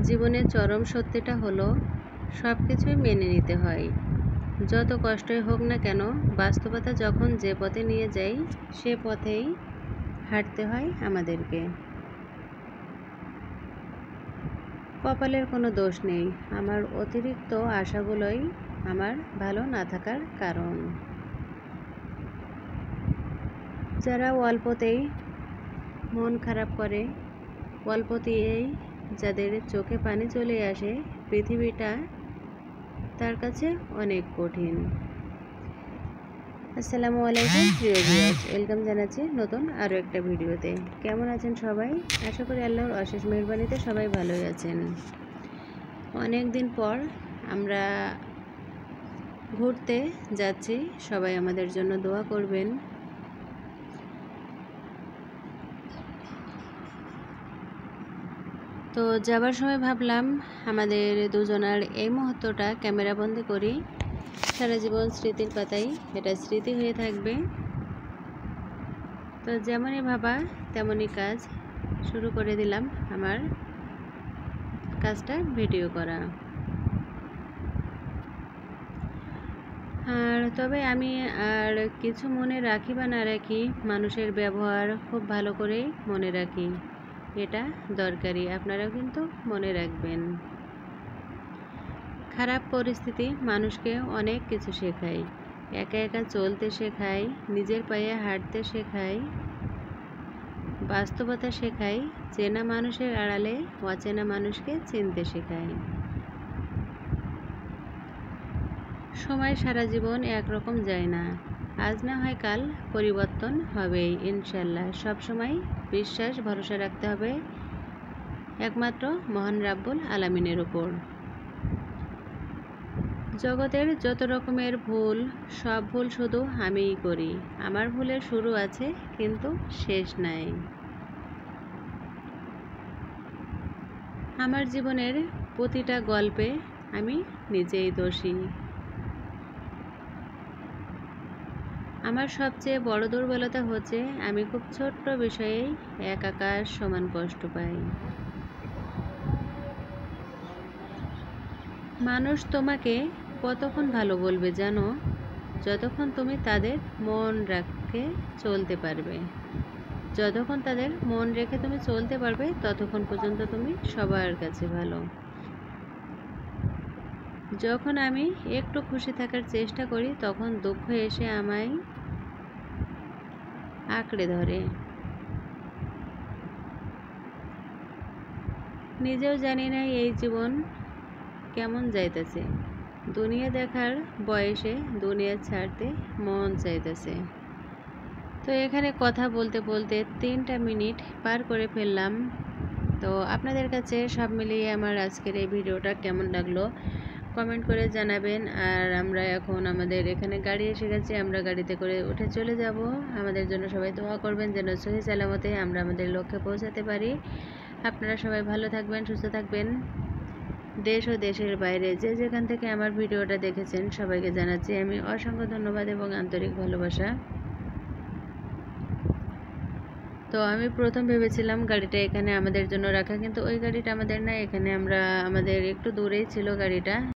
জীবনের চরম সত্যিটা হলো সব কিছুই মেনে নিতে হয়। যত কষ্টই হোক না কেন, বাস্তবতা যখন যে পথে নিয়ে যায় সে পথেই হাঁটতে হয় আমাদেরকে। কপালের কোনো দোষ নেই, আমার অতিরিক্ত আশাগুলোই আমার ভালো না থাকার কারণ। যারা অল্পতেই মন খারাপ করে, অল্পতেই যাদের চোখে পানি চলে আসে, পৃথিবীটা তার কাছে অনেক কঠিন। আসসালামু আলাইকুম প্রিয় ভিউয়ার্স, ওয়েলকাম জানাচ্ছি নতুন আরও একটা ভিডিওতে। কেমন আছেন সবাই? আশা করি আল্লাহর অশেষ মেহেরবানিতে সবাই ভালোই আছেন। অনেক দিন পর আমরা ঘুরতে যাচ্ছি, সবাই আমাদের জন্য দোয়া করবেন। তো যাবার সময় ভাবলাম আমাদের দুজনার এই মুহূর্তটা ক্যামেরাবন্দি করি, সারা জীবন স্মৃতির পাতায় এটা স্মৃতি হয়ে থাকবে। তো যেমনই ভাবা তেমনই কাজ শুরু করে দিলাম, আমার কাজটা ভিডিও করা। আর তবে আমি আর কিছু মনে রাখি বা না রাখি, মানুষের ব্যবহার খুব ভালো করেই মনে রাখি, এটা দরকারি, আপনারাও কিন্তু মনে রাখবেন। খারাপ পরিস্থিতি মানুষকে অনেক কিছু শেখায়, একা একা চলতে শেখায়, নিজের পায়ে হাঁটতে শেখায়, বাস্তবতা শেখায়, চেনা মানুষের আড়ালে অচেনা মানুষকে চিনতে শেখায়। সময় সারা জীবন একরকম যায় না, আজ না হয় কাল পরিবর্তন হবেই ইনশাল্লাহ। সবসময় বিশ্বাস ভরসা রাখতে হবে একমাত্র মহান রাব্বুল আলামিনের উপর। জগতের যত রকমের ভুল, সব ভুল শুধু আমিই করি। আমার ভুলের শুরু আছে কিন্তু শেষ নাই। আমার জীবনের প্রতিটা গল্পে আমি নিজেই দোষী। আমার সবচেয়ে বড় দুর্বলতা হচ্ছে আমি খুব ছোট্ট বিষয়েই এক আকাশ সমান কষ্ট পাই। মানুষ তোমাকে কতক্ষণ ভালো বলবে জানো? যতক্ষণ তুমি তাদের মন রেখে চলতে পারবে। যতক্ষণ তাদের মন রেখে তুমি চলতে পারবে, ততক্ষণ পর্যন্ত তুমি সবার কাছে ভালো। যখন আমি একটু খুশি থাকার চেষ্টা করি, তখন দুঃখ এসে আমায় আঁকড়ে ধরে। নিজেও জানি না এই জীবন কেমন যাইতেছে। দুনিয়া দেখার বয়সে দুনিয়া ছাড়তে মন চাইতেছে। তো এখানে কথা বলতে বলতে 3টা মিনিট পার করে ফেললাম। তো আপনাদের কাছে সব মিলিয়ে আমার আজকের এই ভিডিওটা কেমন লাগলো কমেন্ট করে জানাবেন। আর আমরা এখন আমাদের এখানে গাড়ি এসে গেছে, আমরা গাড়িতে করে উঠে চলে যাব। আমাদের জন্য সবাই দোয়া করবেন যেন সহি সালামতে আমরা আমাদের লক্ষ্যে পৌঁছাতে পারি। আপনারা সবাই ভালো থাকবেন, সুস্থ থাকবেন। দেশ ও দেশের বাইরে যে যেখান থেকে আমার ভিডিওটা দেখেছেন সবাইকে জানাচ্ছি আমি অসংখ্য ধন্যবাদ এবং আন্তরিক ভালোবাসা। তো আমি প্রথম ভেবেছিলাম গাড়িটা এখানে আমাদের জন্য রাখা, কিন্তু ওই গাড়িটা আমাদের না, এখানে আমাদের একটু দূরেই ছিল গাড়িটা।